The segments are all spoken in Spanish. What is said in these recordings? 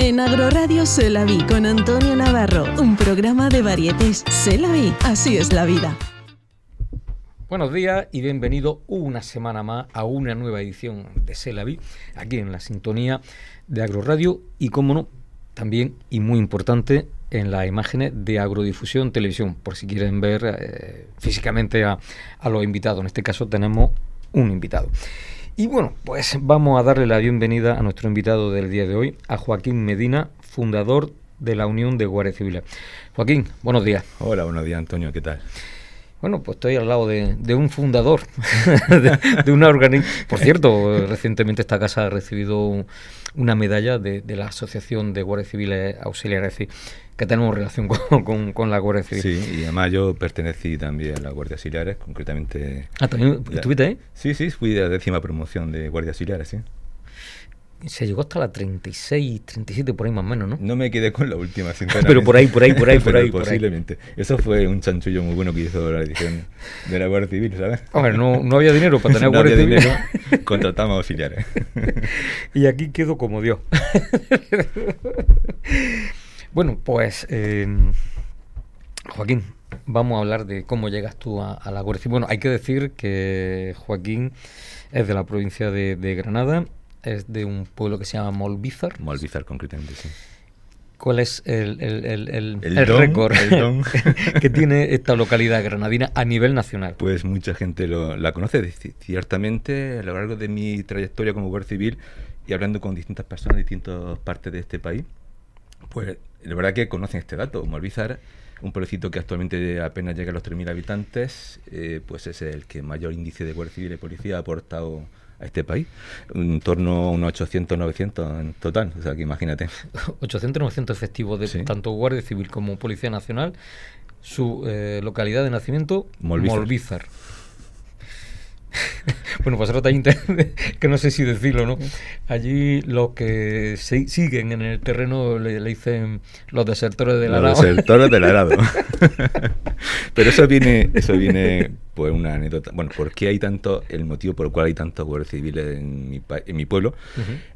En Agroradio Se la Vi con Antonio Navarro, un programa de varietés. Se la Vi, así es la vida. Buenos días y bienvenido una semana más a una nueva edición de Se la Vi, aquí en la sintonía de Agroradio y, como no, también y muy importante en las imágenes de Agrodifusión Televisión, por si quieren ver físicamente a los invitados. En este caso tenemos un invitado. Y bueno, pues vamos a darle la bienvenida a nuestro invitado del día de hoy, a Joaquín Medina, fundador de la Unión de Guardias Civiles. Joaquín, buenos días. Hola, buenos días, Antonio, ¿qué tal? Bueno, pues estoy al lado de un fundador de una organización. Por cierto, recientemente esta casa ha recibido una medalla de la Asociación de Guardias Civiles Auxiliares, es decir, que tenemos relación con la Guardia Civil. Sí, y además yo pertenecí también a las Guardias Auxiliares, concretamente... Ah, ¿también estuviste ahí? Sí, fui de la 10ª promoción de Guardias Auxiliares, sí. Se llegó hasta la 36, 37, por ahí más o menos, ¿no? No me quedé con la última, sinceramente. Pero por ahí. Posiblemente. Eso fue un chanchullo muy bueno que hizo la edición de la Guardia Civil, ¿sabes? Hombre, no había dinero para tener no Guardia había Civil. Dinero, contratamos auxiliares. Y aquí quedo como Dios. Bueno, pues, Joaquín, vamos a hablar de cómo llegas tú a la Guardia Civil. Bueno, hay que decir que Joaquín es de la provincia de Granada, es de un pueblo que se llama Molvízar. Molvízar, concretamente, sí. ¿Cuál es el récord que tiene esta localidad granadina a nivel nacional? Pues mucha gente la conoce, ciertamente, a lo largo de mi trayectoria como Guardia Civil y hablando con distintas personas de distintas partes de este país, pues la verdad que conocen este dato. Molvízar, un pueblecito que actualmente apenas llega a los 3.000 habitantes, pues es el que mayor índice de Guardia Civil y Policía ha aportado a este país, en torno a unos 800, 900 en total, o sea que imagínate. 800, 900 efectivos de tanto Guardia Civil como Policía Nacional. Su localidad de nacimiento, Molvízar. Bueno, pues otra que no sé si decirlo, ¿no? Allí los que siguen en el terreno le dicen los desertores del arado. Los desertores del arado. Pero eso viene pues una anécdota. Bueno, ¿por qué hay tanto? El motivo por el cual hay tantos guardias civiles en mi pueblo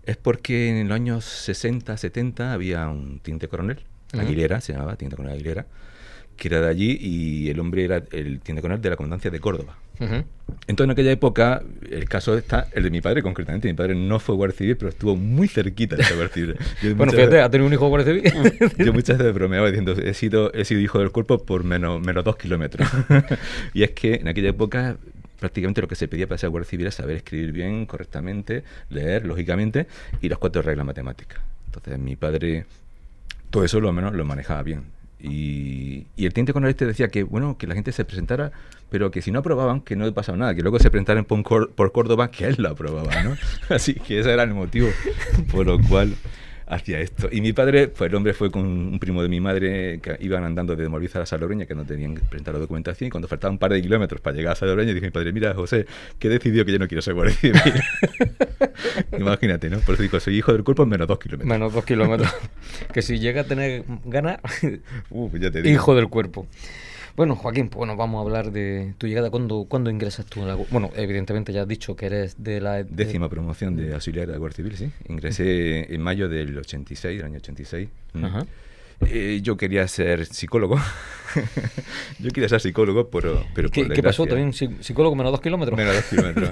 es porque en los años 60, 70 había un teniente coronel, Aguilera, se llamaba teniente coronel Aguilera, que era de allí, y el hombre era el teniente coronel de la comandancia de Córdoba. Entonces, en aquella época, el caso está el de mi padre, concretamente. Mi padre no fue guardia civil, pero estuvo muy cerquita de ser guardia civil. Bueno, fíjate, ¿ha tenido un hijo guardia civil? Yo muchas veces bromeaba diciendo, he sido hijo del cuerpo por menos 2 kilómetros. Y es que en aquella época prácticamente lo que se pedía para ser guardia civil es saber escribir bien, correctamente, leer, lógicamente, y las 4 reglas matemáticas. Entonces, mi padre todo eso lo menos lo manejaba bien. Y el teniente coronel decía que bueno, que la gente se presentara, pero que si no aprobaban, que no pasaba nada, que luego se presentaran por Córdoba, que él lo aprobaba, ¿no? Así que ese era el motivo por lo cual hacía esto. Y mi padre, pues el hombre fue con un primo de mi madre, que iban andando de Molvízar a Salobreña, que no tenían que presentar la documentación, y cuando faltaban un par de kilómetros para llegar a Salobreña, dije a mi padre, mira, José, que he decidido que yo no quiero ser guardia civil. Imagínate, ¿no? Por eso digo, soy hijo del cuerpo en menos 2 kilómetros. Menos 2 kilómetros. Que si llega a tener ganas, ya te digo. Hijo del cuerpo. Bueno, Joaquín, pues bueno, vamos a hablar de tu llegada. ¿Cuándo ingresas tú? Bueno, evidentemente ya has dicho que eres de la... 10ª promoción de auxiliar de la Guardia Civil, sí. Ingresé en mayo del 86, del año 86. Ajá. Yo quería ser psicólogo. pero ¿Qué pasó? ¿También psicólogo menos 2 kilómetros? Menos 2 kilómetros.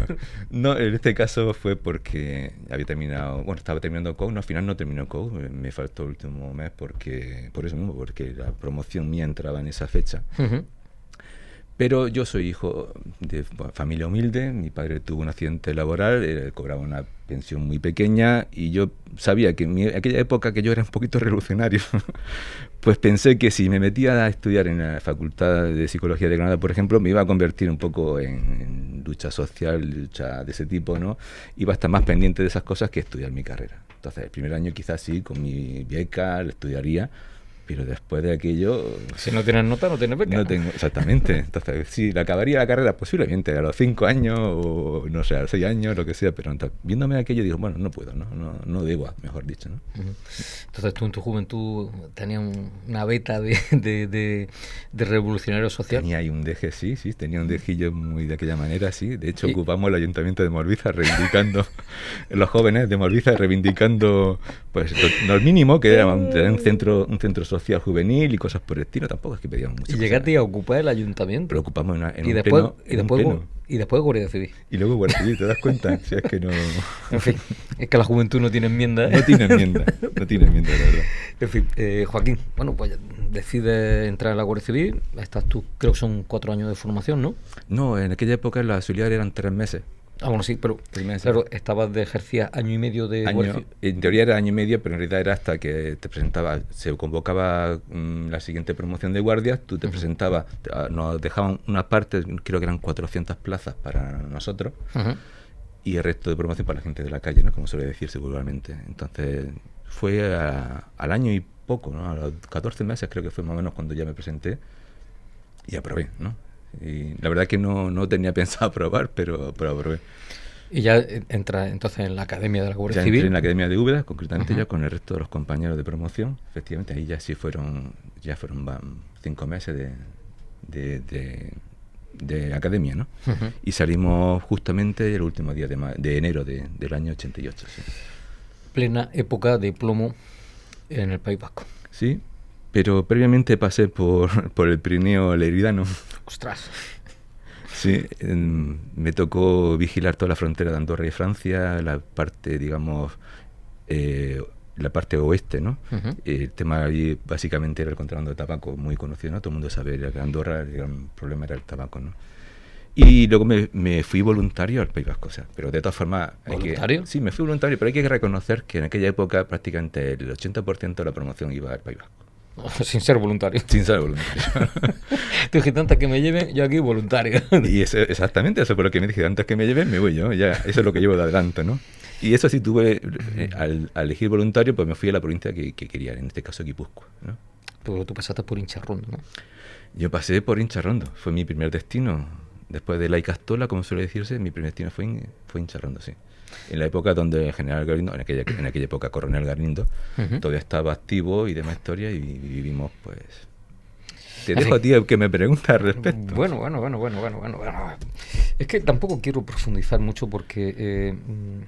No, en este caso fue porque había terminado... Bueno, estaba terminando COU, al final no terminó COU. Me faltó el último mes por eso mismo, porque la promoción mía entraba en esa fecha. Pero yo soy hijo de familia humilde, mi padre tuvo un accidente laboral, cobraba una pensión muy pequeña, y yo sabía que en aquella época que yo era un poquito revolucionario, pues pensé que si me metía a estudiar en la Facultad de Psicología de Granada, por ejemplo, me iba a convertir un poco en lucha social, lucha de ese tipo, ¿no? Iba a estar más pendiente de esas cosas que estudiar mi carrera. Entonces, el primer año quizás sí, con mi beca, lo estudiaría, Pero después de aquello... Si no tienes nota, no tienes beca. No tengo, exactamente. Entonces, sí, la acabaría la carrera posiblemente a los 5 años o no sé, a los 6 años, lo que sea, pero viéndome aquello digo, bueno, no puedo, no debo, mejor dicho, ¿no? Entonces tú en tu juventud tenías una beta de revolucionario social. Tenía ahí un deje, sí, tenía un dejillo muy de aquella manera, sí. De hecho, ocupamos el ayuntamiento de Morbiza reivindicando, los jóvenes de Morbiza reivindicando, pues, lo mínimo, que era un centro social juvenil y cosas por el estilo. Tampoco es que pedíamos mucho. Y llegaste a ocupar el ayuntamiento. Pero ocupamos en y un después, pleno. Y después Guardia Civil. Y luego Guardia Civil, ¿te das cuenta? Si es que no... En fin, es que la juventud no tiene enmienda. No tiene enmienda, la verdad. En fin, Joaquín, bueno, pues decides entrar a la Guardia Civil. Estás tú, creo que son 4 años de formación, ¿no? No, en aquella época la auxiliar eran 3 meses. Ah, bueno, sí, pero claro, ejercías año y medio de Guardia Civil. En teoría era año y medio, pero en realidad era hasta que te presentaba, se convocaba la siguiente promoción de guardias, tú te presentabas, nos dejaban una parte, creo que eran 400 plazas para nosotros, y el resto de promoción para la gente de la calle, ¿no? Como suele decirse vulgarmente. Entonces fue al año y poco, ¿no? A los 14 meses creo que fue más o menos cuando ya me presenté y aprobé, ¿no? Y la verdad que no tenía pensado aprobar, pero aprobé. Y ya entras entonces en la Academia de la Guardia Civil. Entré en la Academia de Úbeda, concretamente ya con el resto de los compañeros de promoción. Efectivamente, ahí ya fueron 5 meses de academia, ¿no? Y salimos justamente el último día de enero del año 88. Sí. Plena época de plomo en el País Vasco. Sí, pero previamente pasé por el Pirineo Leridano. ¡Ostras! Sí, me tocó vigilar toda la frontera de Andorra y Francia, la parte, digamos, la parte oeste, ¿no? El tema allí básicamente era el contrabando de tabaco, muy conocido, ¿no? Todo el mundo sabe que Andorra el gran problema era el tabaco, ¿no? Y luego me fui voluntario al País Vasco, o sea, pero de todas formas... ¿Voluntario? Sí, me fui voluntario, pero hay que reconocer que en aquella época prácticamente el 80% de la promoción iba al País Vasco. Sin ser voluntario. Sin ser voluntario. Tú dijiste, antes que me lleven, yo aquí voluntario. Y exactamente eso fue lo que me dije, antes que me lleven me voy yo, ya, eso es lo que llevo de adelanto, ¿no? Y eso sí tuve, al elegir voluntario, pues me fui a la provincia que quería, en este caso Guipúzcoa, ¿no? Tú pasaste por Incharrondo, ¿no? Yo pasé por Incharrondo, fue mi primer destino. Después de la Icastola, como suele decirse, mi primer destino fue Incharrondo, sí. En la época donde el general Galindo, en aquella época Coronel Galindo, todavía estaba activo y demás historia, y vivimos, pues... Te dejo a ti que me preguntas al respecto. Bueno. Es que tampoco quiero profundizar mucho porque,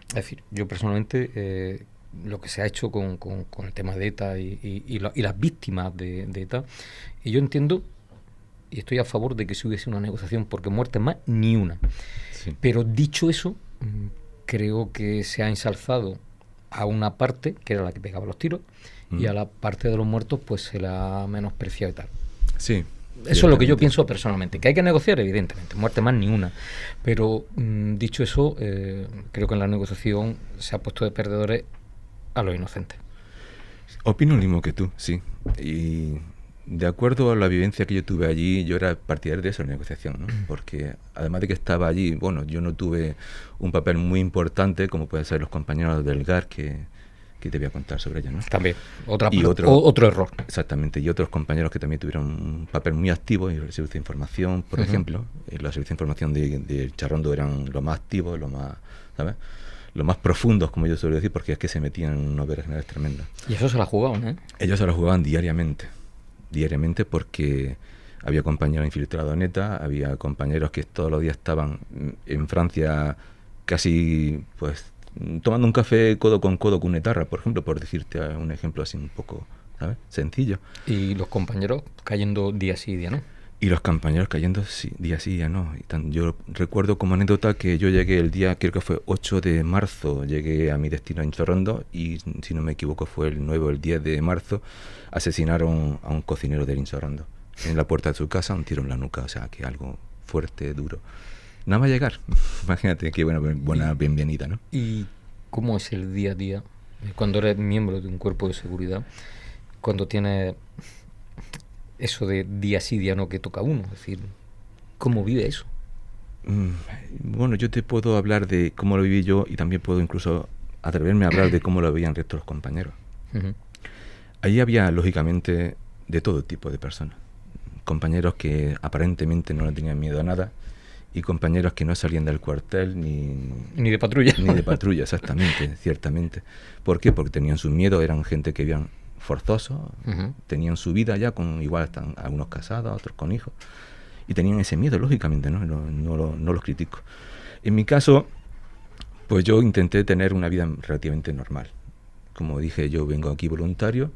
es decir, yo personalmente lo que se ha hecho con el tema de ETA y las víctimas de ETA, y yo entiendo y estoy a favor de que se hubiese una negociación, porque muertes más, ni una. Sí. Pero dicho eso, creo que se ha ensalzado a una parte, que era la que pegaba los tiros, y a la parte de los muertos pues se la ha menospreciado y tal. Sí. Eso es lo que yo pienso personalmente, que hay que negociar, evidentemente, muerte más ni una, pero dicho eso, creo que en la negociación se ha puesto de perdedores a los inocentes. Opino lo mismo que tú, sí, y de acuerdo a la vivencia que yo tuve allí, yo era partidario de esa negociación, ¿no? Porque además de que estaba allí, bueno, yo no tuve un papel muy importante como pueden ser los compañeros del GAR que te voy a contar sobre ello, ¿no? También, otro error. Exactamente, y otros compañeros que también tuvieron un papel muy activo en el servicio de información, por ejemplo. Los servicios de información de Charrondo eran los más activos, los más, ¿sabes? Los más profundos, como yo suelo decir, porque es que se metían en unos berenjenales tremendos. Y eso se la jugaban, ¿eh? Ellos se la jugaban diariamente, porque había compañeros infiltrados en ETA, había compañeros que todos los días estaban en Francia casi, pues, tomando un café codo con un etarra, por ejemplo, por decirte un ejemplo así un poco, ¿sabes? Sencillo. Y los compañeros cayendo día sí, día no. Y los compañeros cayendo día sí, día no. Yo recuerdo como anécdota que yo llegué el día, creo que fue 8 de marzo, llegué a mi destino en Incharrondo, y si no me equivoco fue el 9 o el 10 de marzo, asesinaron a un cocinero de Incharrondo. En la puerta de su casa, un tiro en la nuca, o sea, que algo fuerte, duro. Nada más llegar, imagínate qué buena bienvenida, ¿no? ¿Y cómo es el día a día cuando eres miembro de un cuerpo de seguridad, cuando tienes eso de día sí, día no que toca uno? Es decir, ¿cómo vive eso? Bueno, yo te puedo hablar de cómo lo viví yo y también puedo incluso atreverme a hablar de cómo lo veían el resto de los compañeros. Ahí había, lógicamente, de todo tipo de personas. Compañeros que aparentemente no le tenían miedo a nada y compañeros que no salían del cuartel ni de patrulla. Ni de patrulla, exactamente, ciertamente. ¿Por qué? Porque tenían sus miedos, eran gente que vivían forzosos, tenían su vida ya, igual están algunos casados, otros con hijos, y tenían ese miedo, lógicamente, no los critico. En mi caso, pues yo intenté tener una vida relativamente normal. Como dije, yo vengo aquí voluntario,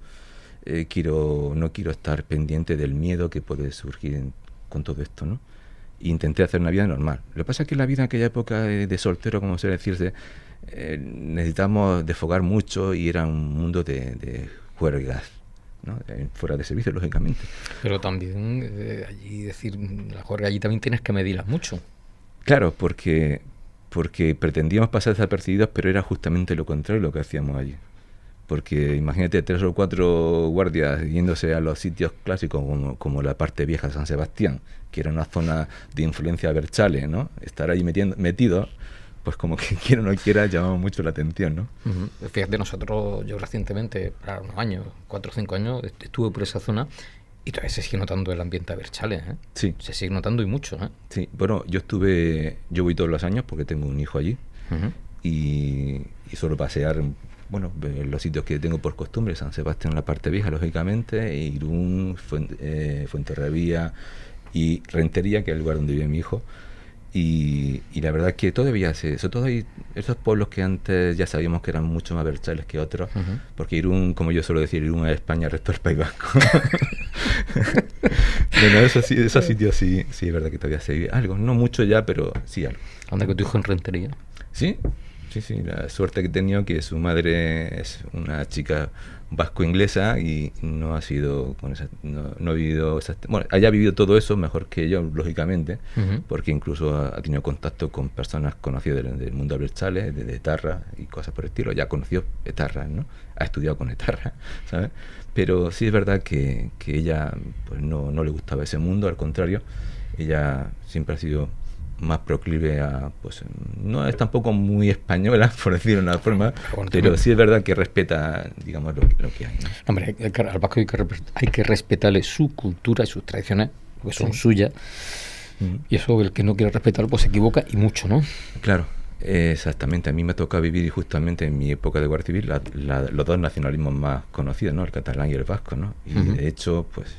no quiero estar pendiente del miedo que puede surgir con todo esto, ¿no? Intenté hacer una vida normal. Lo que pasa es que la vida en aquella época de soltero, como suele decirse, necesitamos desfogar mucho y era un mundo de juergas, ¿no? Fuera de servicio, lógicamente. Pero también allí la juerga allí también tienes que medirlas mucho. Claro, porque pretendíamos pasar desapercibidos, pero era justamente lo contrario lo que hacíamos allí. Porque imagínate 3 o 4 guardias yéndose a los sitios clásicos como la parte vieja de San Sebastián, que era una zona de influencia berchale, ¿no? Estar ahí metido, pues como que quiera o no quiera, llamaba mucho la atención, ¿no? Fíjate, yo recientemente, para unos años, 4 o 5 años, estuve por esa zona y todavía se sigue notando el ambiente a berchale, ¿eh? Sí. Se sigue notando y mucho, ¿eh? Sí, bueno, yo voy todos los años porque tengo un hijo allí y suelo pasear. Bueno, los sitios que tengo por costumbre, San Sebastián en la parte vieja, lógicamente, Irún, Fuenterrabía y Rentería, que es el lugar donde vive mi hijo. Y la verdad es que todavía sobre todo hay esos pueblos que antes ya sabíamos que eran mucho más berchales que otros, porque Irún, como yo suelo decir, Irún es España, el resto del País Vasco. Bueno, esos sitios sí es verdad que todavía se vive algo, no mucho ya, pero sí algo. ¿Anda con tu hijo en Rentería? Sí, la suerte que he tenido que su madre es una chica vasco-inglesa y no ha sido no ha vivido haya vivido todo eso mejor que yo, lógicamente, porque incluso ha tenido contacto con personas conocidas del mundo berchales, de etarra y cosas por el estilo. Ya conoció etarras, ¿no? Ha estudiado con etarra, ¿sabes? Pero sí es verdad que ella pues no le gustaba ese mundo, al contrario, ella siempre ha sido más proclive a, pues no es tampoco muy española, por decirlo de una forma, pero sí es verdad que respeta, digamos, lo que hay, ¿no? Hombre, al vasco hay que respetarle su cultura y sus tradiciones, porque son suyas, y eso el que no quiere respetar pues se equivoca y mucho, ¿no? Claro, exactamente. A mí me toca vivir justamente en mi época de Guardia Civil los dos nacionalismos más conocidos, ¿no? El catalán y el vasco, ¿no? Y de hecho, pues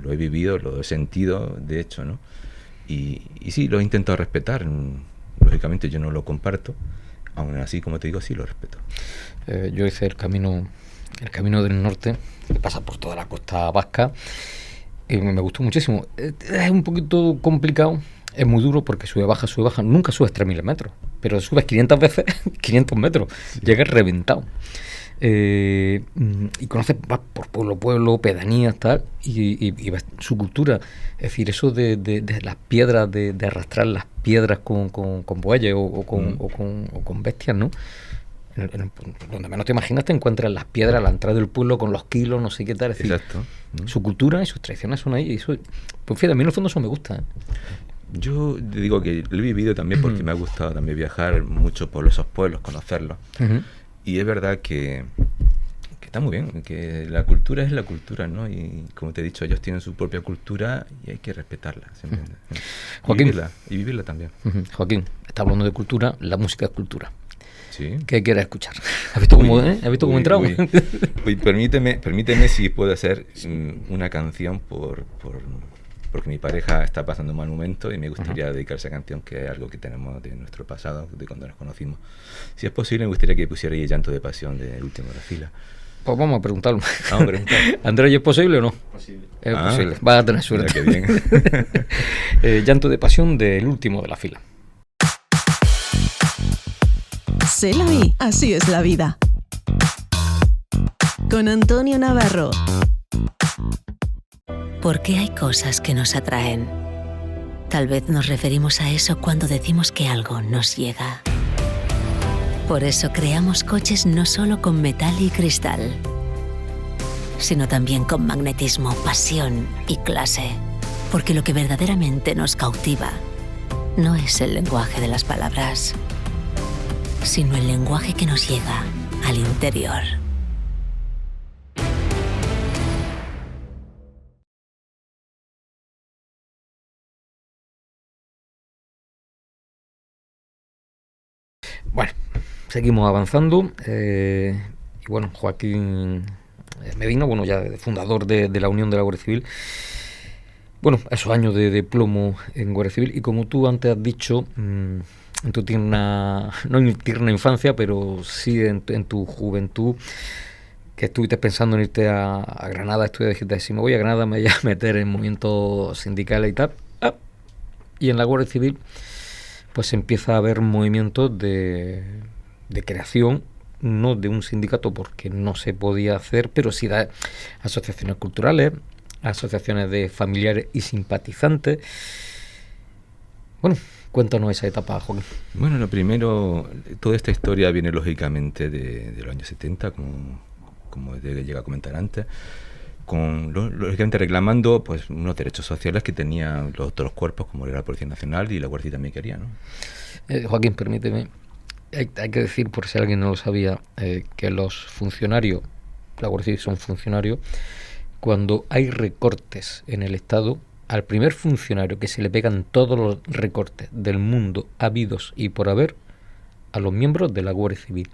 lo he vivido, lo he sentido, de hecho, ¿no? Y sí, lo he intentado respetar. Lógicamente yo no lo comparto, aún así, como te digo, sí lo respeto. Yo hice el camino del norte, que pasa por toda la costa vasca, y me gustó muchísimo. Es un poquito complicado, es muy duro porque sube, baja, nunca subes 3.000 metros, pero subes 500 veces, 500 metros, sí. Llegas reventado. Y conoces, vas por pueblo, pedanías, tal, y ves su cultura. Es decir, eso de las piedras, de arrastrar las piedras con bueyes o con bestias, ¿no? Donde menos te imaginas te encuentras las piedras a la entrada del pueblo con los kilos, no sé qué tal. Es decir, exacto. Su cultura y sus tradiciones son ahí. Y eso, pues fíjate, a mí en el fondo eso me gusta, ¿eh? Yo te digo que lo he vivido también porque me ha gustado también viajar mucho por esos pueblos, conocerlos. Y es verdad que está muy bien, que la cultura es la cultura, ¿no? Y como te he dicho, ellos tienen su propia cultura y hay que respetarla. Joaquín, y vivirla también. Joaquín, está hablando de cultura, la música es cultura. Sí. ¿Qué quieres escuchar? ¿Has visto cómo he entrado? Permíteme si puedo hacer una canción porque mi pareja está pasando un mal momento y me gustaría dedicar esa canción, que es algo que tenemos de nuestro pasado, de cuando nos conocimos. Si es posible, me gustaría que pusiera ahí Llanto de Pasión del Último de la Fila. Pues vamos a preguntarlo. Vamos a preguntar. Andrés, ¿es posible o no? Posible. Es posible. Vas a tener suerte. Mira, qué bien. Llanto de Pasión del Último de la Fila. C'est la vie, así es la vida. Con Antonio Navarro. ¿Por qué hay cosas que nos atraen? Tal vez nos referimos a eso cuando decimos que algo nos llega. Por eso creamos coches no solo con metal y cristal, sino también con magnetismo, pasión y clase. Porque lo que verdaderamente nos cautiva no es el lenguaje de las palabras, sino el lenguaje que nos llega al interior. seguimos avanzando. Y bueno, Joaquín Medina, bueno, ya fundador de la Unión de la Guardia Civil. Bueno, esos años de plomo en Guardia Civil. Y como tú antes has dicho, en tu tierna infancia, pero sí en tu juventud, que estuviste pensando en irte a Granada a estudiar, dijiste, si me voy a Granada me voy a meter en movimientos sindicales y tal. Y en la Guardia Civil pues empieza a haber movimientos de creación, no de un sindicato porque no se podía hacer, pero sí de asociaciones culturales, asociaciones de familiares y simpatizantes. Bueno, cuéntanos esa etapa, Joaquín. Bueno, lo primero, toda esta historia viene lógicamente de los años 70, como llega a comentar antes, lógicamente reclamando pues unos derechos sociales que tenían los otros cuerpos, como era la Policía Nacional y la Guardia también quería, ¿no? Joaquín, permíteme, hay que decir, por si alguien no lo sabía, que los funcionarios, la Guardia Civil son funcionarios, cuando hay recortes en el Estado, al primer funcionario que se le pegan todos los recortes del mundo habidos y por haber, a los miembros de la Guardia Civil.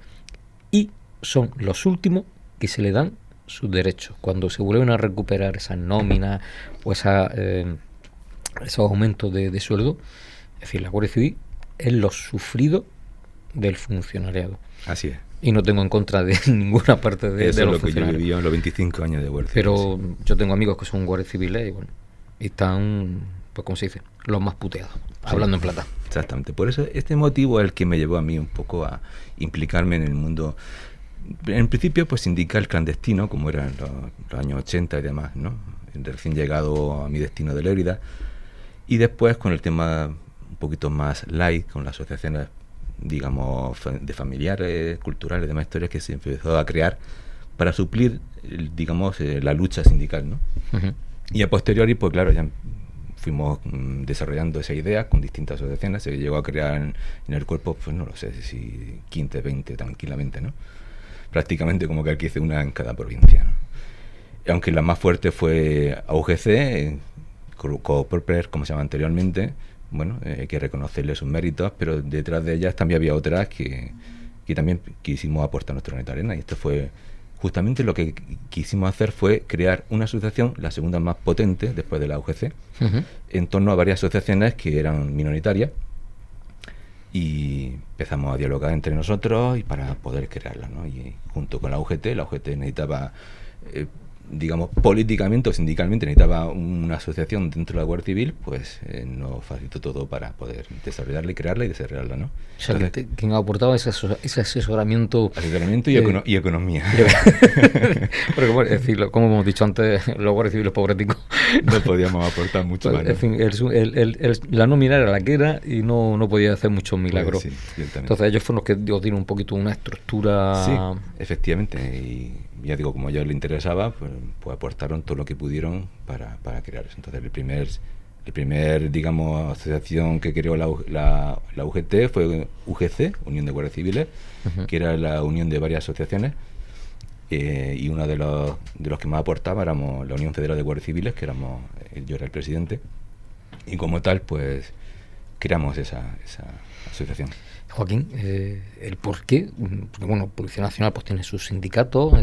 Y son los últimos que se le dan sus derechos. Cuando se vuelven a recuperar esas nóminas o esos aumentos de sueldo, es decir, la Guardia Civil es lo sufrido del funcionariado. Así es. Y no tengo en contra de ninguna parte de los funcionarios. Eso es lo que yo viví en los 25 años de Guardia Civil. Pero sí, yo tengo amigos que son guardias civiles y bueno, y están, pues como se dice, los más puteados, hablando en plata. Exactamente. Por eso este motivo es el que me llevó a mí un poco a implicarme en el mundo, en principio pues sindical clandestino, como era en los años 80 y demás, ¿no? Recién llegado a mi destino de Lérida, y después con el tema un poquito más light, con las asociaciones, digamos, de familiares, culturales, demás historias que se empezó a crear para suplir, digamos, la lucha sindical, ¿no? Uh-huh. Y a posteriori, pues claro, ya fuimos desarrollando esa idea con distintas asociaciones, se llegó a crear en el cuerpo, pues no lo sé, si 15, 20 tranquilamente, ¿no? Prácticamente como que aquí hice una en cada provincia, ¿no? Y aunque la más fuerte fue AUGC, Cooperper, como se llama anteriormente, bueno, hay que reconocerle sus méritos, pero detrás de ellas también había otras que también quisimos aportar nuestro granito de arena, y esto fue justamente lo que quisimos hacer, fue crear una asociación, la segunda más potente después de la UGC, uh-huh, en torno a varias asociaciones que eran minoritarias, y empezamos a dialogar entre nosotros y para poder crearla, ¿no? Y junto con la UGT necesitaba, digamos, políticamente o sindicalmente necesitaba una asociación dentro de la Guardia Civil, pues nos facilitó todo para poder desarrollarla y crearla y desarrollarla, ¿no? O sea, entonces, quien aportaba ese asesoramiento... Asesoramiento y economía. Porque, bueno, es decir, como hemos dicho antes, los guardias civiles pobreticos no podíamos aportar mucho más, ¿no? En fin, la nómina era la que era y no podía hacer muchos milagros. Pues sí, entonces ellos fueron los que os dieron un poquito una estructura... Sí, efectivamente, y ya digo, como a ellos les interesaba, pues aportaron todo lo que pudieron para crear eso. Entonces el primer, digamos, asociación que creó la UGT fue UGC, Unión de Guardias Civiles, uh-huh, que era la unión de varias asociaciones, y uno de los que más aportaba éramos la Unión Federal de Guardias Civiles, que yo era el presidente, y como tal, pues creamos esa asociación. Joaquín, el por qué, porque bueno, Policía Nacional pues tiene sus sindicatos,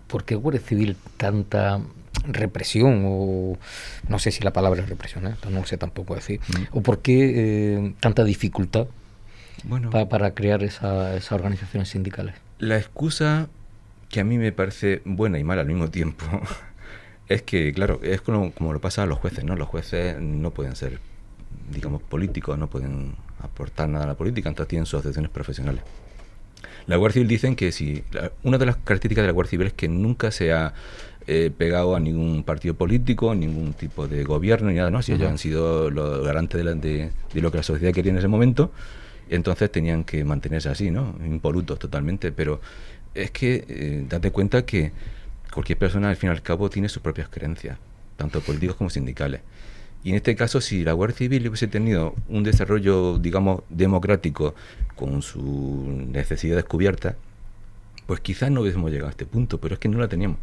¿por qué Guardia Civil tanta represión? O no sé si la palabra es represión, no lo sé tampoco decir, o por qué tanta dificultad, bueno, para crear esas organizaciones sindicales. La excusa que a mí me parece buena y mala al mismo tiempo es que, claro, es como lo pasa a los jueces, ¿no? Los jueces no pueden ser, digamos, políticos, no pueden aportar nada a la política, entonces tienen sus asociaciones profesionales. La Guardia Civil dicen que una de las características de la Guardia Civil es que nunca se ha pegado a ningún partido político, ningún tipo de gobierno ni nada, ¿no? Si ellos han sido los garantes de lo que la sociedad quería en ese momento, entonces tenían que mantenerse así, ¿no? Impolutos totalmente, pero es que date cuenta que cualquier persona al fin y al cabo tiene sus propias creencias, tanto políticos como sindicales. Y en este caso, si la Guardia Civil hubiese tenido un desarrollo, digamos, democrático, con sus necesidades cubiertas, pues quizás no hubiésemos llegado a este punto, pero es que no la teníamos.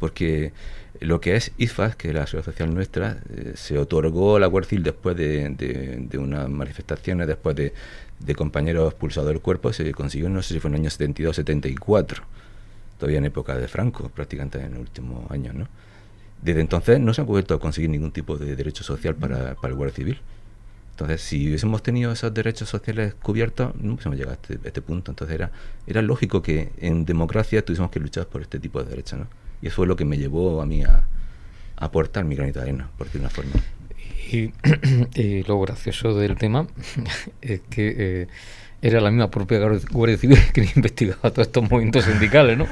porque lo que es IFAS, que es la seguridad social nuestra, se otorgó a la Guardia Civil después de unas manifestaciones, después de compañeros expulsados del cuerpo, se consiguió, no sé si fue en el año 72, 74, todavía en época de Franco, prácticamente en los últimos años, ¿no? Desde entonces no se ha vuelto a conseguir ningún tipo de derecho social para el Guardia Civil. Entonces, si hubiésemos tenido esos derechos sociales cubiertos, no hubiésemos llegado a este punto. Entonces era lógico que en democracia tuviésemos que luchar por este tipo de derechos, ¿no? Y eso fue lo que me llevó a mí a aportar mi granito de arena, por decir una forma. Y lo gracioso del tema es que era la misma propia Guardia Civil que investigaba todos estos movimientos sindicales, ¿no?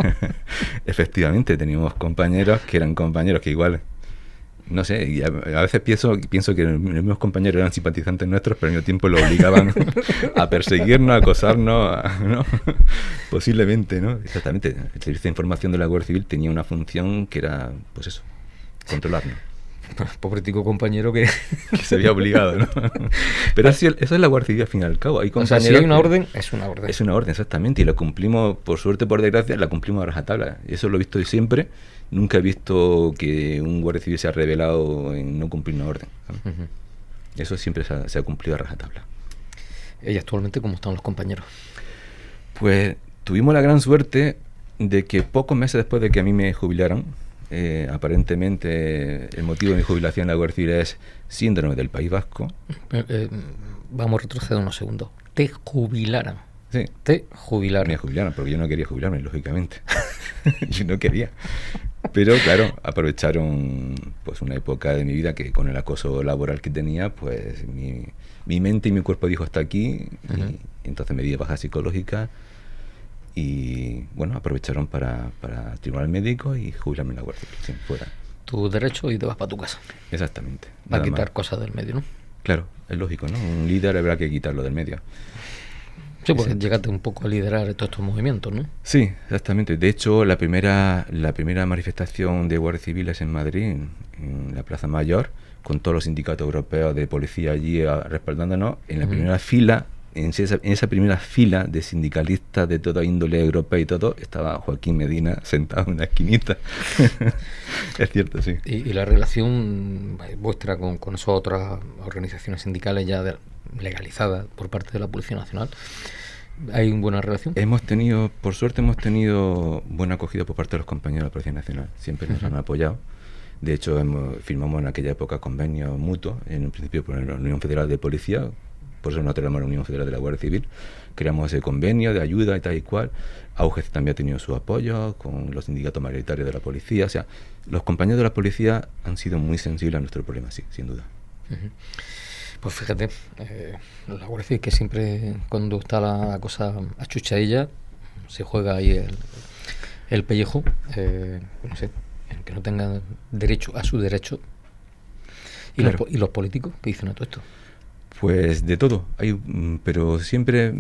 Efectivamente, teníamos compañeros que eran compañeros que igual, no sé, y a veces pienso que los mismos compañeros eran simpatizantes nuestros, pero al mismo tiempo lo obligaban a perseguirnos, a acosarnos, ¿no? Posiblemente, ¿no? Exactamente. El Servicio de Información de la Guardia Civil tenía una función que era, pues eso, controlarnos. Pobretico compañero que se había obligado, ¿no? Pero eso es la Guardia Civil al fin y al cabo. Hay o sea, si hay una orden, es una orden. Es una orden, exactamente, y la cumplimos, por suerte, por desgracia, la cumplimos a rajatabla. Y eso lo he visto siempre. Nunca he visto que un Guardia Civil se ha revelado en no cumplir una orden, ¿no? Uh-huh. Eso siempre se ha cumplido a rajatabla. ¿Y actualmente cómo están los compañeros? Pues tuvimos la gran suerte de que pocos meses después de que a mí me jubilaron, aparentemente el motivo de mi jubilación en la Guardia Civil es síndrome del País Vasco. Vamos a retroceder unos segundos. Te jubilaron. Sí. Te jubilaron. Me jubilaron porque yo no quería jubilarme, lógicamente. Yo no quería. Pero claro, aprovecharon pues una época de mi vida que con el acoso laboral que tenía, pues mi mente y mi cuerpo dijo hasta aquí. Uh-huh. Y entonces me di de baja psicológica. Y bueno, aprovecharon para tribunal médico y jubilarme en la Guardia Civil, sí, fuera. Tu derecho y te vas para tu casa. Exactamente. Va a quitar cosas del medio, ¿no? Claro, es lógico, ¿no? Un líder habrá que quitarlo del medio. Sí, porque llegaste un poco a liderar todos estos movimientos, ¿no? Sí, exactamente. De hecho, la primera manifestación de Guardia Civil es en Madrid, en la Plaza Mayor, con todos los sindicatos europeos de policía allí respaldándonos. En la primera fila, en esa primera fila de sindicalistas de toda índole europea y todo, estaba Joaquín Medina sentado en una esquinita. Es cierto, sí. ¿Y la relación vuestra con esas otras organizaciones sindicales ya legalizadas por parte de la Policía Nacional? ¿Hay una buena relación? Por suerte hemos tenido buena acogida por parte de los compañeros de la Policía Nacional. Siempre nos han apoyado. De hecho, firmamos en aquella época convenios mutuos, en un principio por la Unión Federal de Policía. Por eso no tenemos la Unión Federal de la Guardia Civil. Creamos ese convenio de ayuda y tal y cual. AUGEC también ha tenido su apoyo con los sindicatos mayoritarios de la policía. O sea, los compañeros de la policía han sido muy sensibles a nuestro problema, sí, sin duda. Uh-huh. Pues fíjate, la Guardia Civil, que siempre cuando está la cosa achuchadilla, se juega ahí el pellejo, no sé, que no tengan derecho a su derecho. ¿Y, claro, y los políticos qué dicen a todo esto? Pues de todo, pero siempre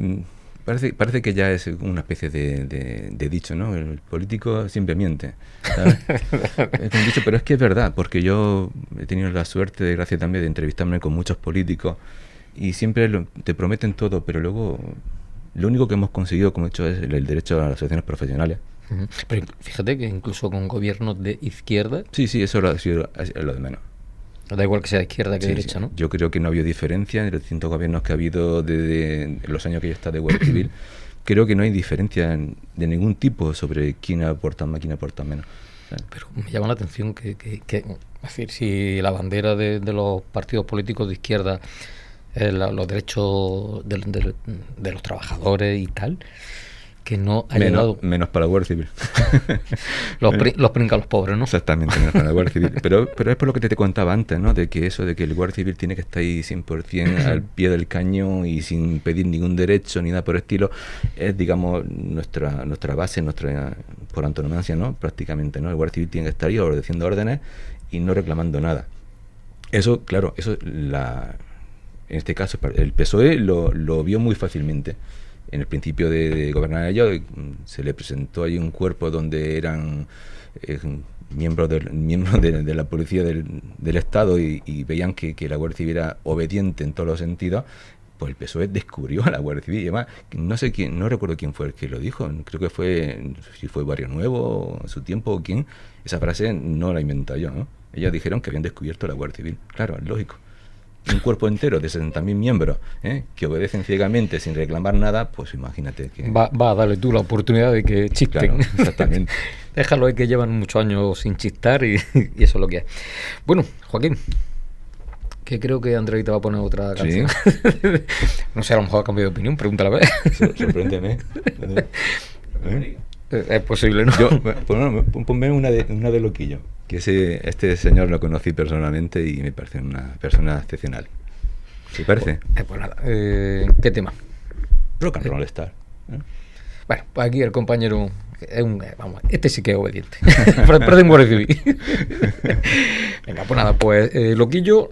parece que ya es una especie de dicho, ¿no? El político siempre miente, ¿sabes? Es un dicho, pero es que es verdad, porque yo he tenido la suerte, de gracia también, de entrevistarme con muchos políticos y siempre te prometen todo, pero luego lo único que hemos conseguido, como he dicho, es el derecho a las asociaciones profesionales. Uh-huh. Pero fíjate que incluso con gobiernos de izquierda... Sí, eso es lo de menos. Da igual que sea izquierda que derecha, sí. ¿No? Yo creo que no ha habido diferencia en los distintos gobiernos que ha habido desde los años que yo he estado de Guardia Civil. Creo que no hay diferencia de ningún tipo sobre quién aporta más, quién aporta menos. Pero me llama la atención que es decir, si la bandera de los partidos políticos de izquierda es los derechos de los trabajadores y tal, que no ha llegado... Menos para la Guardia Civil. los brincan los pobres, ¿no? Exactamente, menos para la Guardia Civil. Pero es por lo que te contaba antes, ¿no? De que el Guardia Civil tiene que estar ahí 100% al pie del cañón y sin pedir ningún derecho ni nada por el estilo. Es, digamos, nuestra base, por antonomasia, ¿no? Prácticamente, ¿no? El Guardia Civil tiene que estar ahí obedeciendo órdenes y no reclamando nada. Eso, claro, en este caso, el PSOE lo vio muy fácilmente. En el principio de gobernar ellos, se le presentó ahí un cuerpo donde eran miembros de la policía del Estado y veían que la Guardia Civil era obediente en todos los sentidos, pues el PSOE descubrió a la Guardia Civil. Y además, no sé quién, no recuerdo quién fue el que lo dijo, creo que fue, si fue Barrio Nuevo en su tiempo o quién. Esa frase no la he inventado yo, ¿no? Ellos dijeron que habían descubierto a la Guardia Civil. Claro, es lógico. Un cuerpo entero de 60.000 miembros que obedecen ciegamente sin reclamar nada, pues imagínate que... Va a darle tú la oportunidad de que chisten. Claro, exactamente. Déjalo, que llevan muchos años sin chistar y eso es lo que es. Bueno, Joaquín, que creo que Andrei te va a poner otra canción. ¿Sí? No sé, a lo mejor ha cambiado de opinión, pregúntale a ver. Sorpréndeme. Es posible, ¿no? Ponme una de Loquillo, que este señor lo conocí personalmente y me parece una persona excepcional. ¿Te parece? Pues nada, ¿qué tema? Rock and Roll Star. Bueno, pues aquí el compañero es vamos, este sí que es obediente. Parece un guardia civil. Venga, pues nada, pues Loquillo,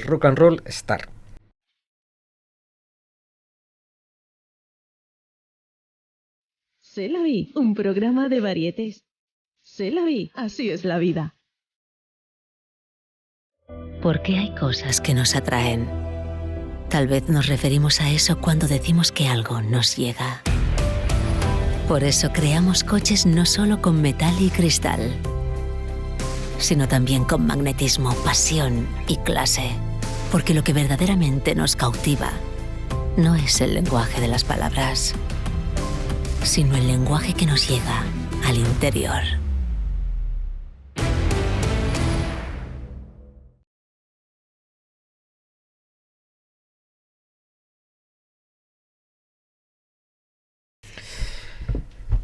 Rock and Roll Star. C'est la vie, un programa de varietés. C'est la vie, así es la vida. ¿Por qué hay cosas que nos atraen? Tal vez nos referimos a eso cuando decimos que algo nos llega. Por eso creamos coches no solo con metal y cristal, sino también con magnetismo, pasión y clase. Porque lo que verdaderamente nos cautiva no es el lenguaje de las palabras, sino el lenguaje que nos llega al interior.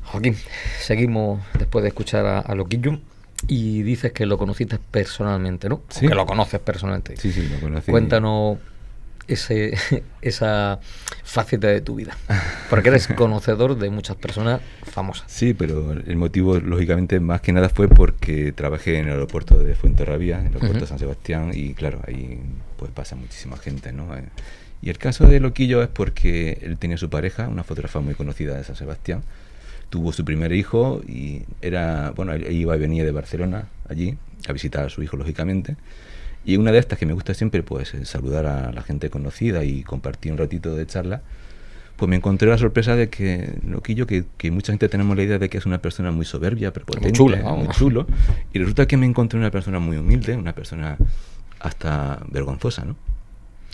Joaquín, seguimos después de escuchar a Loquillo y dices que lo conociste personalmente, ¿no? Sí. Que lo conoces personalmente. Sí, lo conocí. Cuéntanos esa faceta de tu vida, porque eres conocedor de muchas personas famosas. Sí, pero el motivo, lógicamente, más que nada fue porque trabajé en el aeropuerto de Fuenterrabía, en el aeropuerto de San Sebastián, y claro, ahí pues pasa muchísima gente, ¿no? Y el caso de Loquillo es porque él tenía su pareja, una fotógrafa muy conocida de San Sebastián, tuvo su primer hijo y él iba y venía de Barcelona allí a visitar a su hijo, lógicamente. Y una de estas que me gusta siempre, pues, saludar a la gente conocida y compartir un ratito de charla, pues me encontré la sorpresa de que Loquillo, que mucha gente tenemos la idea de que es una persona muy soberbia, prepotente, muy chulo, y resulta que me encontré una persona muy humilde, una persona hasta vergonzosa, ¿no?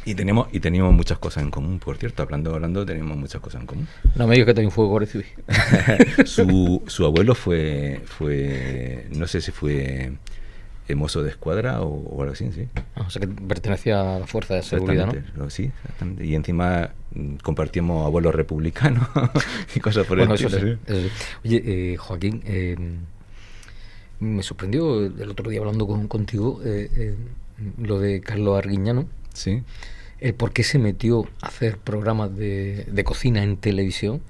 Y teníamos muchas cosas en común, por cierto, hablando teníamos muchas cosas en común. No me digas que también fue guardia civil. Su abuelo fue, no sé si fue mozo de escuadra o algo así, sí. O sea que pertenecía a la fuerza de seguridad, ¿no? Sí, exactamente. Y encima compartíamos abuelos republicanos y cosas por el estilo. Eso sí. Oye, Joaquín, me sorprendió el otro día hablando contigo lo de Carlos Arguiñano. Sí. El por qué se metió a hacer programas de cocina en televisión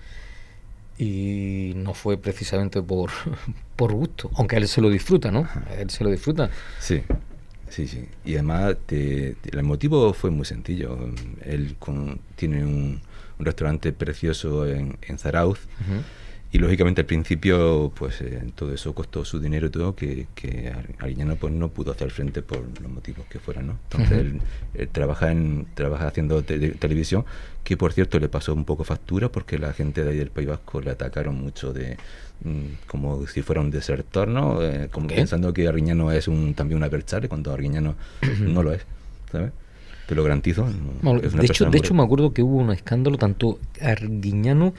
y no fue precisamente por gusto, aunque él se lo disfruta, ¿no? Él se lo disfruta. Sí. Y además el motivo fue muy sencillo. Él tiene un restaurante precioso en Zarauz. Y lógicamente al principio pues todo eso costó su dinero y todo, que Arguiñano pues no pudo hacer frente por los motivos que fueran, ¿no? Entonces él trabaja haciendo televisión, que por cierto le pasó un poco factura porque la gente de ahí del País Vasco le atacaron mucho como si fuera un desertor, ¿no? Como pensando que Arguiñano es también una Berchale, cuando Arguiñano no lo es, ¿sabes? Te lo garantizo. De hecho me acuerdo que hubo un escándalo, tanto Arguiñano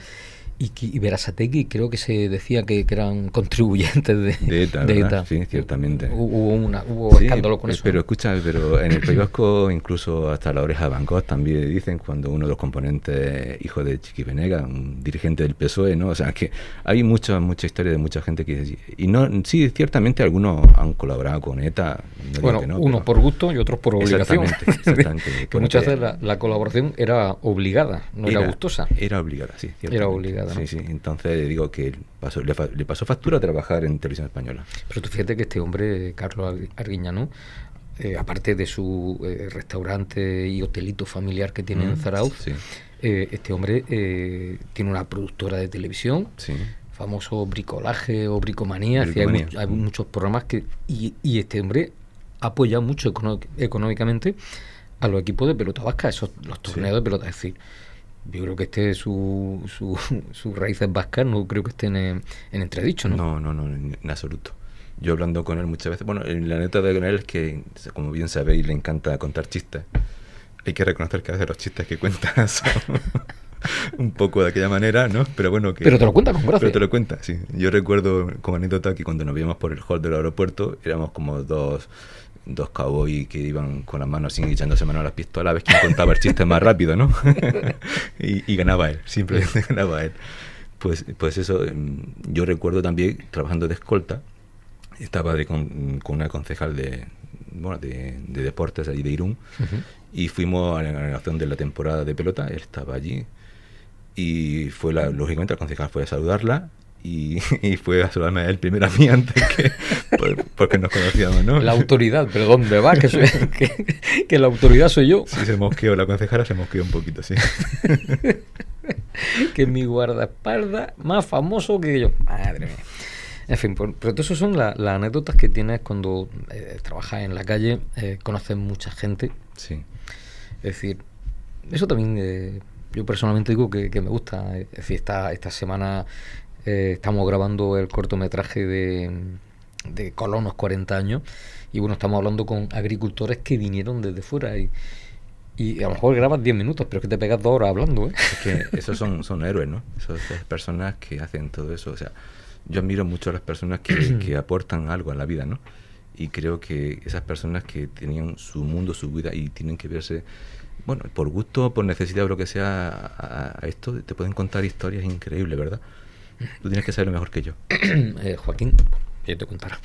y Berasategui, creo que se decía que eran contribuyentes de ETA. Sí, ciertamente. Hubo escándalo con eso. Pero escucha, en el País Vasco incluso hasta la oreja de Van Gogh también dicen cuando uno de los componentes, hijo de Chiqui Venega, un dirigente del PSOE, ¿no? O sea, que hay mucha historia de mucha gente que dice... Y sí, ciertamente algunos han colaborado con ETA. Unos por gusto y otros por obligación. Exactamente. Que muchas veces la colaboración era obligada, no era gustosa. Era obligada, sí. Era obligada. Sí. Entonces digo que le pasó factura trabajar en Televisión Española. Pero tú fíjate que este hombre, Carlos Arguiñano, aparte de su restaurante y hotelito familiar que tiene en Zarauz, este hombre tiene una productora de televisión, famoso Bricolaje o Bricomanía. Hay muchos programas y este hombre ha apoyado mucho económicamente a los equipos de pelota vasca, los torneos de pelota. Es decir, yo creo que sus raíces vascas no creo que estén en entredicho, ¿no? No, en absoluto. Yo hablando con él muchas veces, bueno, la anécdota con él es que, como bien sabéis, le encanta contar chistes. Hay que reconocer que a veces los chistes que cuenta son un poco de aquella manera, ¿no? Pero bueno, pero te lo cuenta con gracia. Pero te lo cuenta, sí. Yo recuerdo como anécdota que cuando nos veíamos por el hall del aeropuerto, éramos como dos cowboys que iban con las manos así echándose mano a las pistolas a ver quién contaba el chiste más rápido, ¿no? y ganaba él, simplemente ganaba él. Pues eso, yo recuerdo también trabajando de escolta, estaba con una concejal de deportes allí de Irún, y fuimos a la inauguración de la temporada de pelota. Él estaba allí y fue lógicamente el concejal fue a saludarla y fue a saludarme a él primero a mí antes que porque nos conocíamos, ¿no? La autoridad, pero ¿dónde va? Que la autoridad soy yo. Sí, se mosqueó, la concejala se mosqueó un poquito, sí. Que mi guardaespaldas más famoso que yo. Madre mía. En fin, pero todo eso son las anécdotas que tienes cuando trabajas en la calle, conoces mucha gente. Sí. Es decir, eso también yo personalmente digo que me gusta. Es decir, esta semana estamos grabando el cortometraje de Colonos 40 años y bueno, estamos hablando con agricultores que vinieron desde fuera y a lo mejor grabas 10 minutos, pero es que te pegas 2 horas hablando, ¿eh? Es que esos son héroes, ¿no? Esas personas que hacen todo eso, o sea, yo admiro mucho a las personas que aportan algo a la vida, ¿no? Y creo que esas personas que tenían su mundo, su vida y tienen que verse, bueno, por gusto, por necesidad o lo que sea, a esto, te pueden contar historias increíbles, ¿verdad? Tú tienes que saberlo mejor que yo. Joaquín, yo te contaré.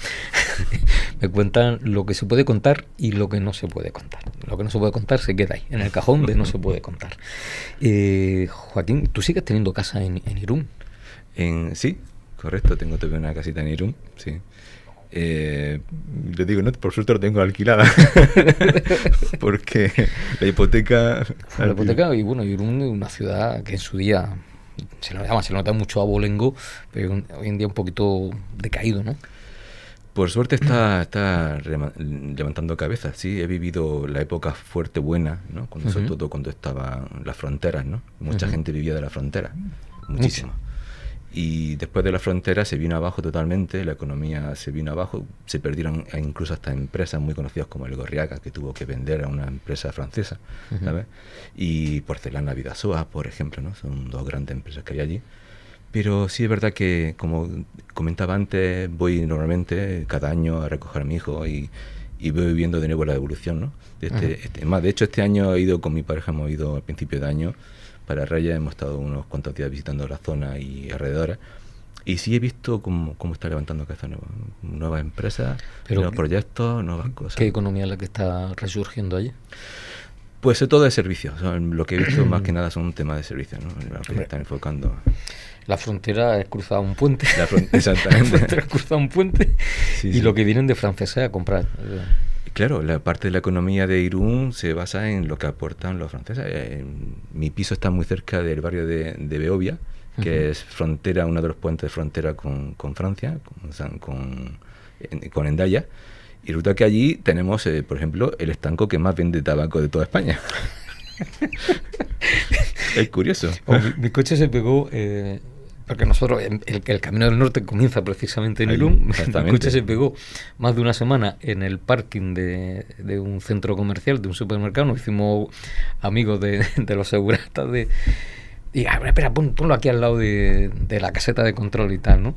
Me cuentan lo que se puede contar y lo que no se puede contar. Lo que no se puede contar se queda ahí, en el cajón de no se puede contar. Joaquín, ¿tú sigues teniendo casa en Irún? Sí, correcto, tengo todavía una casita en Irún, sí. Le digo, no, por suerte la tengo alquilada porque la hipoteca y bueno, Irún es una ciudad que en su día se nota mucho abolengo, pero hoy en día un poquito decaído, ¿no? Por suerte está levantando cabezas, sí. He vivido la época fuerte, buena, ¿no? Sobre todo cuando estaban las fronteras, ¿no? Mucha gente vivía de la frontera, muchísimo. Y después de la frontera se vino abajo totalmente, la economía se vino abajo, se perdieron incluso hasta empresas muy conocidas como el Gorriaga, que tuvo que vender a una empresa francesa, ¿sabes? Y Porcelana Vidasoa, por ejemplo, ¿no? Son 2 grandes empresas que hay allí. Pero sí es verdad que, como comentaba antes, voy normalmente cada año a recoger a mi hijo y voy viendo de nuevo la evolución, ¿no? De hecho, este año he ido con mi pareja, hemos ido al principio de año para Reyes, hemos estado unos cuantos días visitando la zona y alrededores, y sí he visto cómo está levantando cabeza nuevas empresas, nuevos proyectos, nuevas cosas. ¿Qué economía es la que está resurgiendo allí? Pues todo de servicios. Lo que he visto más que nada son un tema de servicios, ¿no? Lo que están enfocando. La frontera es cruzar un puente. Exactamente. La frontera es cruzar un puente y lo que vienen de franceses a comprar. Claro, la parte de la economía de Irún se basa en lo que aportan los franceses. Mi piso está muy cerca del barrio de Beovia, que es frontera, uno de los puentes de frontera con Francia, con Hendaya. Y resulta que allí tenemos, por ejemplo, el estanco que más vende tabaco de toda España. Es curioso. Mi coche se pegó... porque nosotros, el Camino del Norte comienza precisamente en Irún. Mi coche se pegó más de una semana en el parking de un centro comercial, de un supermercado. Nos hicimos amigos de los seguristas y a ver, espera, ponlo aquí al lado de la caseta de control y tal, ¿no?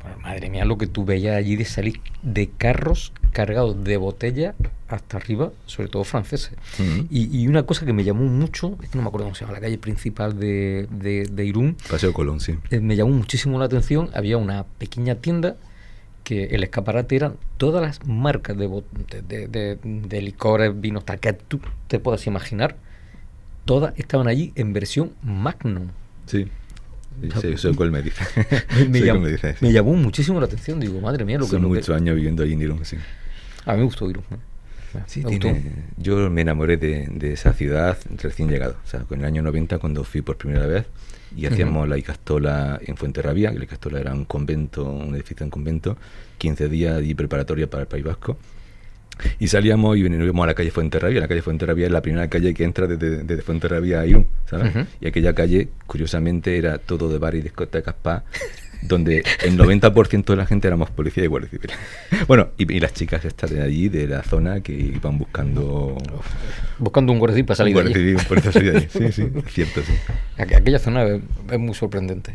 Bueno, madre mía, lo que tú veías allí de salir de carros cargados de botella hasta arriba, sobre todo franceses. Y una cosa que me llamó mucho, es que no me acuerdo cómo se llama, la calle principal de Irún. Paseo Colón, sí. Me llamó muchísimo la atención. Había una pequeña tienda que el escaparate eran todas las marcas de licores, vinos, tal que tú te puedas imaginar. Todas estaban allí en versión Magnum. Sí. Sí, eso es cual me dice. Me llamó muchísimo la atención. Digo, madre mía, Son muchos años viviendo allí en Irún, sí. A mí me gustó Irún. Sí, yo me enamoré de esa ciudad recién llegado. O sea, en el año 90 cuando fui por primera vez y hacíamos la Icastola en Fuenterrabía, que la Icastola era un convento, un edificio en convento, 15 días y preparatoria para el País Vasco. Y salíamos y nos íbamos a la calle Fuenterrabía. La calle Fuenterrabía es la primera calle que entra desde Fuenterrabía a Irún, ¿sabes? Uh-huh. Y aquella calle, curiosamente, era todo de bar y discotecas, donde el 90% de la gente éramos policía y guardia civil. Bueno, y las chicas estas de allí, de la zona, que iban buscando un guardia civil para salir de allí. Sí, es cierto, sí. Aquella zona es muy sorprendente,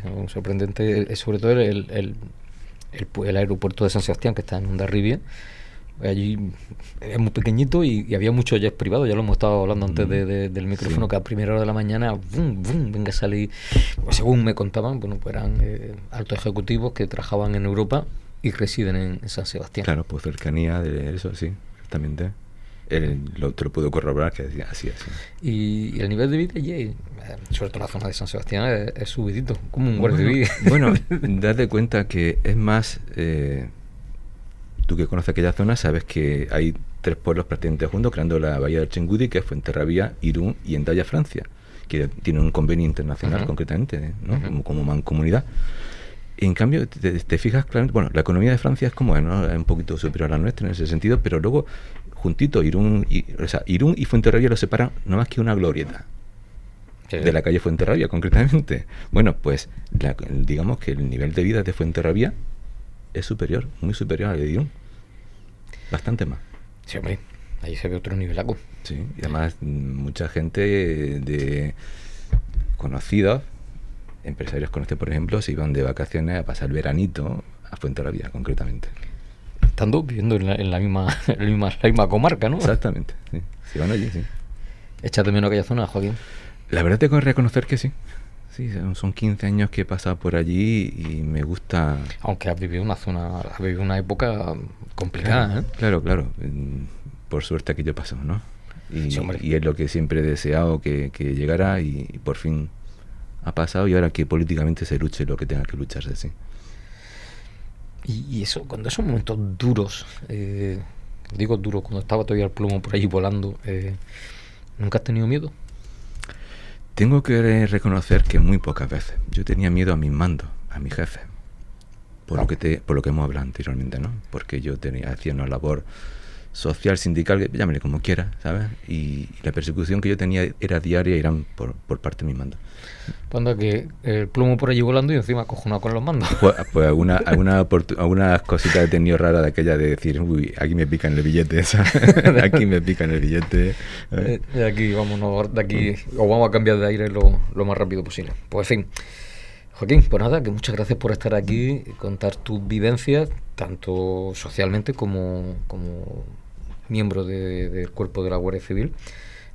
sobre todo el aeropuerto de San Sebastián, que está en Hondarribia. Allí es muy pequeñito y había muchos jets privados, ya lo hemos estado hablando antes del micrófono, que a primera hora de la mañana venga a salir, según me contaban, bueno, pues eran altos ejecutivos que trabajaban en Europa y residen en San Sebastián. Claro, pues cercanía de eso, sí, exactamente. Te lo puedo corroborar que así. Y el nivel de vida allí, sobre todo la zona de San Sebastián, es subidito, como un guardia civil. Bueno, date cuenta que es más... Tú que conoces aquella zona sabes que hay 3 pueblos prácticamente juntos creando la bahía del Chingudi, que es Fuenterrabía, Irún y Hendaya, Francia, que tienen un convenio internacional, uh-huh, concretamente, ¿no? Uh-huh. como mancomunidad. En cambio, te fijas claramente, bueno, la economía de Francia es como, ¿no? Es un poquito superior a la nuestra en ese sentido, pero luego juntito Irún y Fuenterrabía lo separan no más que una glorieta. Sí. De la calle Fuenterrabía, concretamente. Bueno, pues digamos que el nivel de vida de Fuenterrabía es superior, muy superior al de Irún. Bastante más. Sí, hombre, ahí se ve otro nivelaco. Sí, y además mucha gente de conocidos, empresarios conocidos, por ejemplo, se iban de vacaciones a pasar el veranito a Fuenterrabía, concretamente. Estando viviendo en la misma comarca, ¿no? Exactamente, sí. Se van allí, sí. ¿Echas de menos aquella zona, Joaquín? La verdad tengo que reconocer que sí. Sí, son 15 años que he pasado por allí y me gusta... Aunque has vivido una época complicada, claro, Claro. Por suerte aquello pasó, ¿no? Y es lo que siempre he deseado que llegara y por fin ha pasado, y ahora que políticamente se luche lo que tenga que lucharse, sí. Y eso, cuando esos momentos duros, digo duros, cuando estaba todavía el plomo por allí volando, ¿nunca has tenido miedo? Tengo que reconocer que muy pocas veces. Yo tenía miedo a mis mandos, a mi jefe, por lo que hemos hablado anteriormente, ¿no? Porque yo hacía una labor social, sindical, llámale como quiera, ¿sabes? Y la persecución que yo tenía era diaria y eran por parte de mis mandos. Cuando que el plomo por allí volando y encima acojonado con los mandos. Pues algunas cositas he tenido raras de aquella de decir, uy, aquí me pican el billete, aquí me pican el billete. De aquí, vámonos, o vamos a cambiar de aire lo más rápido posible. Pues en fin, Joaquín, pues nada, que muchas gracias por estar aquí, contar tus vivencias, tanto socialmente como miembro del cuerpo de la Guardia Civil.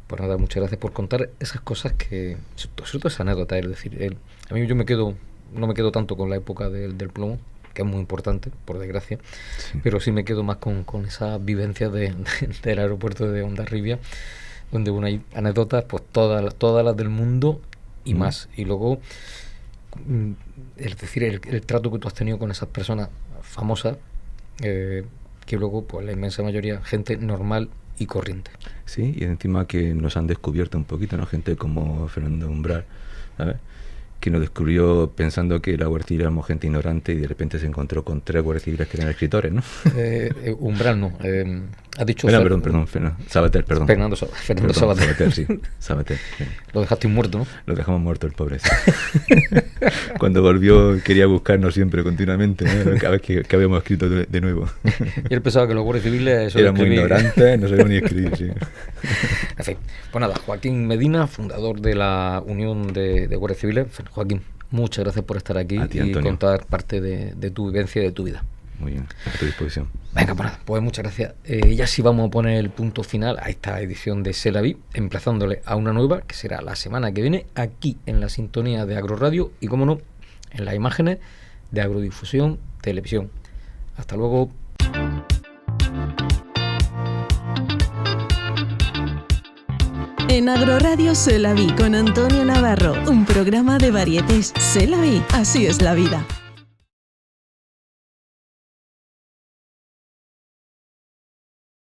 Pues nada, muchas gracias por contar esas cosas que, sobre todo esa anécdota, es decir, a mí no me quedo tanto con la época del plomo, que es muy importante, por desgracia, sí, pero sí me quedo más con esas vivencias del aeropuerto de Hondarribia, donde hay anécdotas, pues todas las del mundo y más. Y luego, es decir, el trato que tú has tenido con esas personas famosas, que luego, pues la inmensa mayoría, gente normal y corriente. Sí, y encima que nos han descubierto un poquito, ¿no? Gente como Fernando Umbral, ¿sabes? Que nos descubrió pensando que la Guardia Civil éramos gente ignorante y de repente se encontró con 3 guardias civiles que eran escritores, ¿no? Umbral no. Has dicho... Perdón, Sabater, perdón. Fernando Sabater. Sí. Sabater, sí. Lo dejaste muerto, ¿no? Lo dejamos muerto el pobre. Sí. Cuando volvió quería buscarnos siempre, continuamente, ¿no? Cada vez que habíamos escrito de nuevo. Y él pensaba que los guardias civiles... Eran muy ignorantes, no sabían ni escribir, sí. En fin, pues nada, Joaquín Medina, fundador de la Unión de Guardias Civiles. Joaquín, muchas gracias por estar aquí y contar parte de tu vivencia y de tu vida. Muy bien, a tu disposición. Venga, pues muchas gracias. Ya sí vamos a poner el punto final a esta edición de C'est la Vie, emplazándole a una nueva que será la semana que viene aquí en la sintonía de Agroradio y, como no, en las imágenes de Agrodifusión Televisión. Hasta luego. En Agroradio C'est la Vie con Antonio Navarro, un programa de varietés. C'est la Vie, así es la vida.